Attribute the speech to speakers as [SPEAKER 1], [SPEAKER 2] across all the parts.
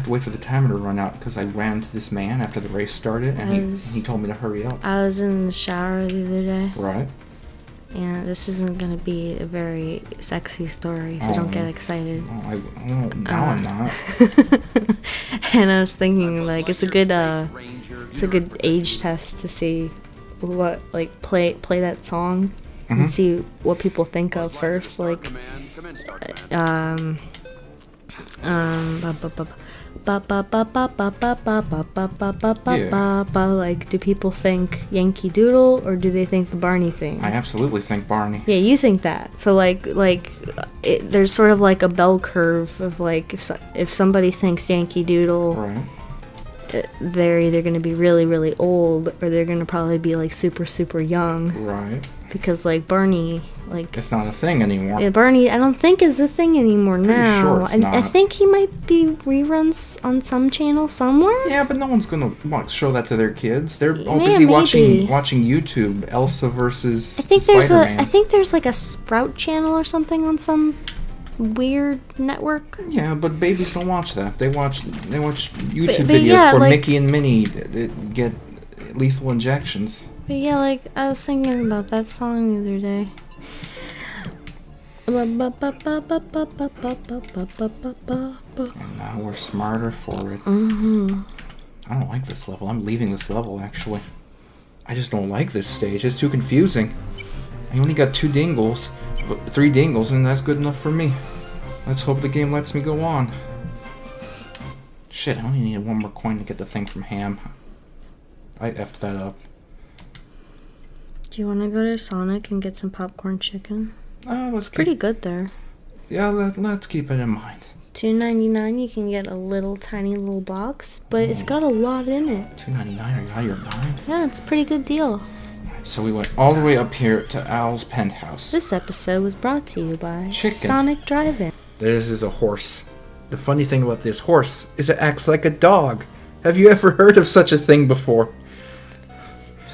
[SPEAKER 1] to wait for the timer to run out because I ran to this man after the race started, and he told me to hurry up.
[SPEAKER 2] I was in the shower the other day.
[SPEAKER 1] Right.
[SPEAKER 2] And this isn't going to be a very sexy story, so don't get excited.
[SPEAKER 1] Now I'm not.
[SPEAKER 2] And I was thinking, like, it's a good age test to see what, like, play that song and see what people think of first. Like, like, do people think Yankee Doodle or do they think the Barney thing?
[SPEAKER 1] I absolutely think Barney.
[SPEAKER 2] Yeah, you think that. So there's sort of like a bell curve of like if somebody thinks Yankee Doodle,
[SPEAKER 1] Right.
[SPEAKER 2] They're either going to be really, really old or they're going to probably be like super, super young.
[SPEAKER 1] Right.
[SPEAKER 2] Because like Barney, like
[SPEAKER 1] it's not a thing anymore.
[SPEAKER 2] Yeah, Barney, I don't think is a thing anymore now.
[SPEAKER 1] Sure it's not.
[SPEAKER 2] I think he might be reruns on some channel somewhere.
[SPEAKER 1] Yeah, but no one's gonna show that to their kids. They're all busy watching YouTube. Elsa versus Spider-Man.
[SPEAKER 2] I think there's like a Sprout channel or something on some weird network.
[SPEAKER 1] Yeah, but babies don't watch that. They watch YouTube videos where Mickey and Minnie get lethal injections.
[SPEAKER 2] But yeah, like, I was thinking about that song the other day.
[SPEAKER 1] And now we're smarter for it.
[SPEAKER 2] Mm-hmm.
[SPEAKER 1] I don't like this level. I'm leaving this level, actually. I just don't like this stage. It's too confusing. I only got 3 dingles, and that's good enough for me. Let's hope the game lets me go on. Shit, I only need 1 more coin to get the thing from Ham. I effed that up.
[SPEAKER 2] Do you want to go to Sonic and get some popcorn chicken?
[SPEAKER 1] It's
[SPEAKER 2] pretty good there.
[SPEAKER 1] Yeah, let's keep it in mind.
[SPEAKER 2] $2.99, you can get a tiny little box, but it's got a lot in it.
[SPEAKER 1] $2.99, are you out of your mind?
[SPEAKER 2] Yeah, it's a pretty good deal.
[SPEAKER 1] So we went all the way up here to Al's penthouse.
[SPEAKER 2] This episode was brought to you by
[SPEAKER 1] Chicken.
[SPEAKER 2] Sonic Drive-In.
[SPEAKER 1] This is a horse. The funny thing about this horse is it acts like a dog. Have you ever heard of such a thing before?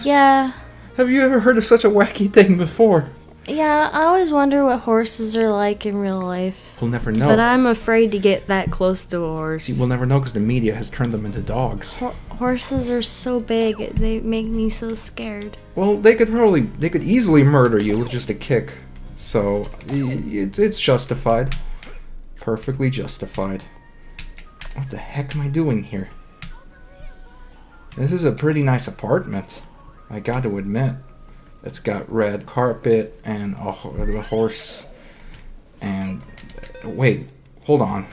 [SPEAKER 2] Yeah.
[SPEAKER 1] Have you ever heard of such a wacky thing before?
[SPEAKER 2] Yeah, I always wonder what horses are like in real life.
[SPEAKER 1] We'll never know.
[SPEAKER 2] But I'm afraid to get that close to a horse.
[SPEAKER 1] See, we'll never know because the media has turned them into dogs.
[SPEAKER 2] Horses are so big, they make me so scared.
[SPEAKER 1] Well, they could easily murder you with just a kick. So, it's justified. Perfectly justified. What the heck am I doing here? This is a pretty nice apartment, I got to admit. It's got red carpet and a horse and... Wait, hold on.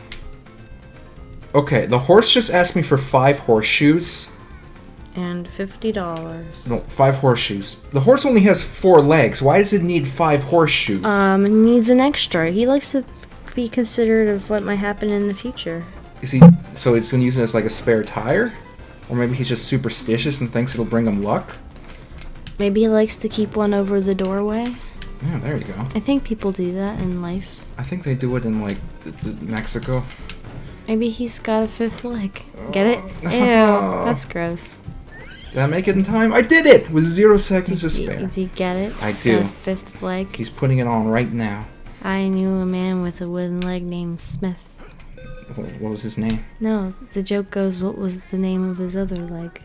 [SPEAKER 1] Okay, the horse just asked me for 5 horseshoes.
[SPEAKER 2] And $50.
[SPEAKER 1] No, 5 horseshoes. The horse only has 4 legs. Why does it need 5 horseshoes?
[SPEAKER 2] It needs an extra. He likes to be considerate of what might happen in the future.
[SPEAKER 1] So he's gonna use it as like a spare tire? Or maybe he's just superstitious and thinks it'll bring him luck?
[SPEAKER 2] Maybe he likes to keep one over the doorway.
[SPEAKER 1] Yeah, there you go.
[SPEAKER 2] I think people do that in life.
[SPEAKER 1] I think they do it in, like, Mexico.
[SPEAKER 2] Maybe he's got a 5th leg. Get it? Ew, that's gross.
[SPEAKER 1] Did I make it in time? I did it! With 0 seconds to spare.
[SPEAKER 2] Do you get it?
[SPEAKER 1] I
[SPEAKER 2] He's
[SPEAKER 1] do.
[SPEAKER 2] got a 5th leg.
[SPEAKER 1] He's putting it on right now.
[SPEAKER 2] I knew a man with a wooden leg named Smith.
[SPEAKER 1] What was his name?
[SPEAKER 2] No, the joke goes, what was the name of his other leg?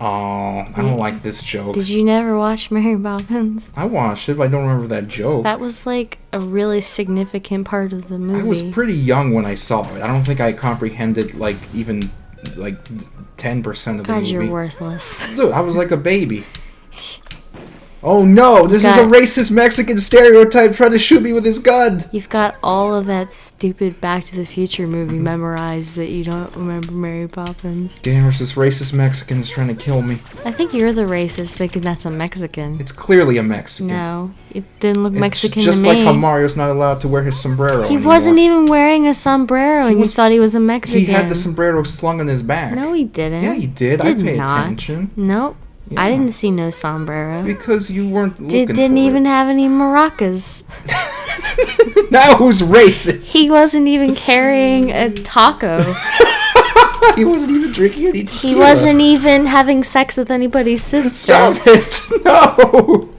[SPEAKER 1] Oh, I don't like this joke.
[SPEAKER 2] Did you never watch Mary Poppins?
[SPEAKER 1] I watched it, but I don't remember that joke.
[SPEAKER 2] That was like a really significant part of the movie.
[SPEAKER 1] I was pretty young when I saw it. I don't think I comprehended, like, even, like, 10% of the movie.
[SPEAKER 2] God, you're worthless.
[SPEAKER 1] Dude, I was like a baby. Oh no, this is a racist Mexican stereotype trying to shoot me with his gun.
[SPEAKER 2] You've got all of that stupid Back to the Future movie memorized, but you don't remember Mary Poppins.
[SPEAKER 1] Damn, this racist Mexican is trying to kill me.
[SPEAKER 2] I think you're the racist thinking that's a Mexican.
[SPEAKER 1] It's clearly a Mexican.
[SPEAKER 2] No, it didn't look Mexican to me.
[SPEAKER 1] Just like how Mario's not allowed to wear his sombrero
[SPEAKER 2] He
[SPEAKER 1] anymore.
[SPEAKER 2] wasn't even wearing a sombrero, and you thought he was a Mexican.
[SPEAKER 1] He had the sombrero slung on his back.
[SPEAKER 2] No, he didn't.
[SPEAKER 1] Yeah, he did. I paid attention.
[SPEAKER 2] Nope.
[SPEAKER 1] Yeah.
[SPEAKER 2] I didn't see no sombrero.
[SPEAKER 1] Because you weren't looking
[SPEAKER 2] Didn't even have any maracas.
[SPEAKER 1] Now who's racist?
[SPEAKER 2] He wasn't even carrying a taco.
[SPEAKER 1] He wasn't even drinking any tequila.
[SPEAKER 2] He wasn't even having sex with anybody's sister.
[SPEAKER 1] Stop it. No.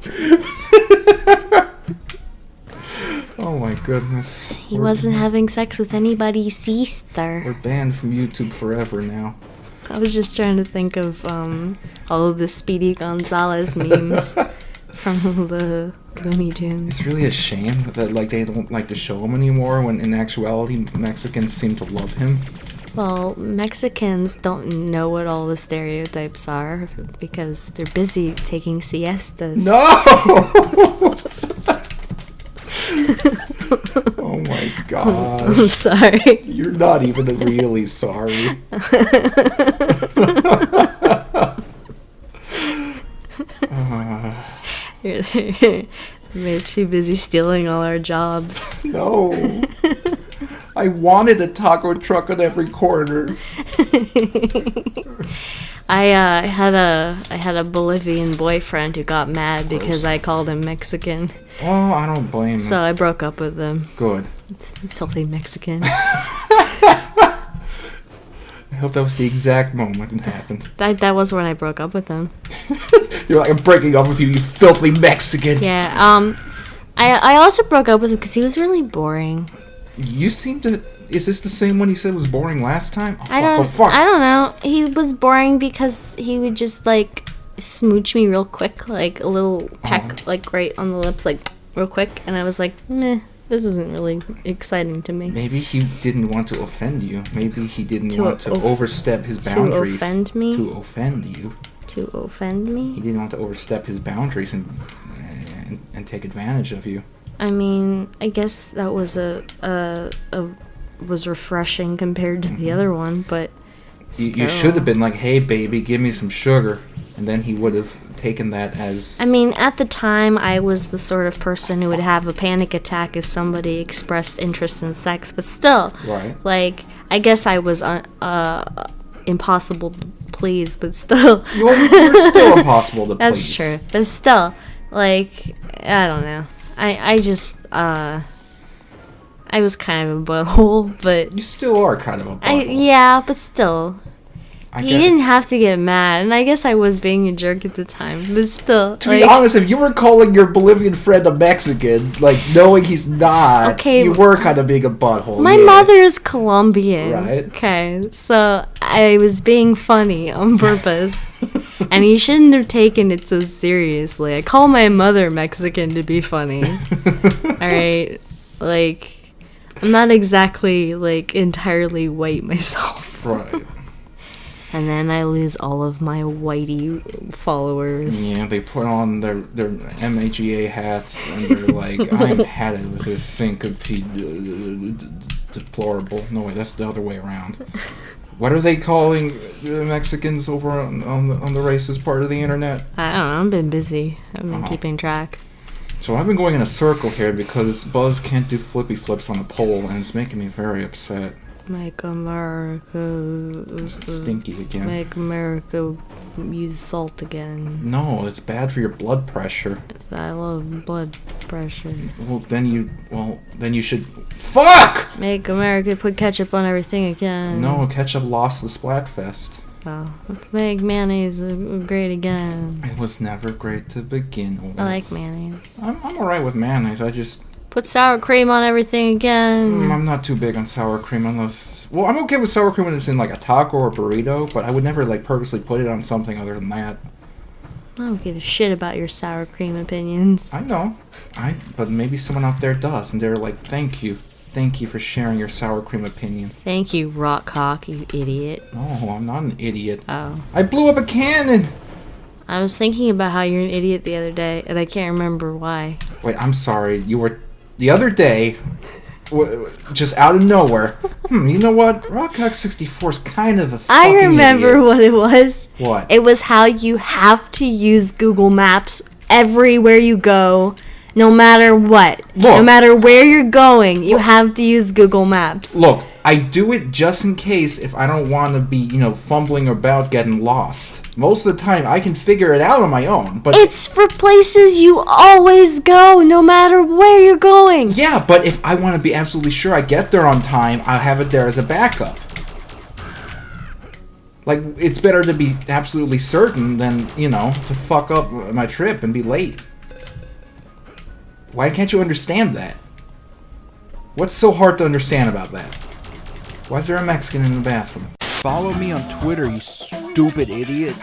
[SPEAKER 1] Oh my goodness.
[SPEAKER 2] He wasn't having sex with anybody's sister.
[SPEAKER 1] We're banned from YouTube forever now.
[SPEAKER 2] I was just trying to think of all of the Speedy Gonzalez memes from the Looney Tunes.
[SPEAKER 1] It's really a shame that like they don't like to show him anymore when in actuality Mexicans seem to love him.
[SPEAKER 2] Well, Mexicans don't know what all the stereotypes are because they're busy taking siestas.
[SPEAKER 1] No! Oh my god.
[SPEAKER 2] I'm sorry.
[SPEAKER 1] You're not even really sorry.
[SPEAKER 2] They're too busy stealing all our jobs.
[SPEAKER 1] No. I wanted a taco truck on every corner.
[SPEAKER 2] I had a Bolivian boyfriend who got mad because I called him Mexican.
[SPEAKER 1] Oh, I don't blame him.
[SPEAKER 2] So I broke up with him.
[SPEAKER 1] Good.
[SPEAKER 2] Filthy Mexican.
[SPEAKER 1] I hope that was the exact moment it happened.
[SPEAKER 2] That was when I broke up with him.
[SPEAKER 1] You're like, I'm breaking up with you, you filthy Mexican.
[SPEAKER 2] Yeah. I also broke up with him because he was really boring.
[SPEAKER 1] You seem to. Is this the same one you said was boring last time? Oh,
[SPEAKER 2] I don't know. He was boring because he would just like smooch me real quick, like a little peck, like right on the lips, like real quick, and I was like, meh. This isn't really exciting to me.
[SPEAKER 1] Maybe he didn't want to offend you. Maybe he didn't want to overstep his boundaries.
[SPEAKER 2] To offend me?
[SPEAKER 1] To offend you.
[SPEAKER 2] To offend me?
[SPEAKER 1] He didn't want to overstep his boundaries and take advantage of you.
[SPEAKER 2] I mean, I guess that was was refreshing compared to the other one, but
[SPEAKER 1] you should have been like, hey baby, give me some sugar. And then he would have taken that as...
[SPEAKER 2] I mean, at the time, I was the sort of person who would have a panic attack if somebody expressed interest in sex, but still,
[SPEAKER 1] right.
[SPEAKER 2] Like, I guess I was impossible to please, but still...
[SPEAKER 1] You're still impossible to please.
[SPEAKER 2] That's true, but still, like, I don't know. I just, I was kind of a butthole, but...
[SPEAKER 1] You still are kind of a butthole.
[SPEAKER 2] Yeah, but still... He didn't have to get mad, and I guess I was being a jerk at the time, but still.
[SPEAKER 1] To be honest, if you were calling your Bolivian friend a Mexican, like, knowing he's not,
[SPEAKER 2] okay,
[SPEAKER 1] you were kind of being a butthole.
[SPEAKER 2] My mother is Colombian.
[SPEAKER 1] Right.
[SPEAKER 2] Okay, so I was being funny on purpose, and he shouldn't have taken it so seriously. I call my mother Mexican to be funny. Alright? Like, I'm not exactly, like, entirely white myself.
[SPEAKER 1] Right.
[SPEAKER 2] And then I lose all of my whitey followers.
[SPEAKER 1] Yeah, they put on their MAGA hats and they're like, I'm had it with this syncope deplorable. No, wait, that's the other way around. What are they calling the Mexicans over on the racist part of the internet?
[SPEAKER 2] I don't know, I've been busy. I've been keeping track.
[SPEAKER 1] So I've been going in a circle here because Buzz can't do flippy flips on a pole and it's making me very upset.
[SPEAKER 2] Make America
[SPEAKER 1] stinky again.
[SPEAKER 2] Make America use salt again.
[SPEAKER 1] No, it's bad for your blood pressure.
[SPEAKER 2] I love blood pressure.
[SPEAKER 1] Well, then you should. Fuck!
[SPEAKER 2] Make America put ketchup on everything again.
[SPEAKER 1] No, ketchup lost the Splatfest.
[SPEAKER 2] Oh, make mayonnaise great again.
[SPEAKER 1] It was never great to begin with.
[SPEAKER 2] I like mayonnaise.
[SPEAKER 1] I'm alright with mayonnaise. I just.
[SPEAKER 2] Put sour cream on everything again.
[SPEAKER 1] I'm not too big on sour cream unless... Well, I'm okay with sour cream when it's in, like, a taco or a burrito, but I would never, like, purposely put it on something other than that.
[SPEAKER 2] I don't give a shit about your sour cream opinions.
[SPEAKER 1] I know. But maybe someone out there does, and they're like, thank you. Thank you for sharing your sour cream opinion.
[SPEAKER 2] Thank you, rock cock, you idiot.
[SPEAKER 1] No, I'm not an idiot.
[SPEAKER 2] Oh.
[SPEAKER 1] I blew up a cannon!
[SPEAKER 2] I was thinking about how you're an idiot the other day, and I can't remember why.
[SPEAKER 1] Wait, I'm sorry. You were... The other day, just out of nowhere, you know what? Rockcock 64 is kind of a fucking
[SPEAKER 2] I remember
[SPEAKER 1] idiot.
[SPEAKER 2] what it was.
[SPEAKER 1] What?
[SPEAKER 2] It was how you have to use Google Maps everywhere you go, no matter what.
[SPEAKER 1] Look,
[SPEAKER 2] no matter where you're going, you have to use Google Maps.
[SPEAKER 1] Look, I do it just in case if I don't want to be, fumbling about getting lost. Most of the time, I can figure it out on my own, but...
[SPEAKER 2] It's for places you always go, no matter where you're going.
[SPEAKER 1] Yeah, but if I want to be absolutely sure I get there on time, I'll have it there as a backup. Like, it's better to be absolutely certain than, to fuck up my trip and be late. Why can't you understand that? What's so hard to understand about that? Why is there a Mexican in the bathroom?
[SPEAKER 3] Follow me on Twitter, you stupid idiot.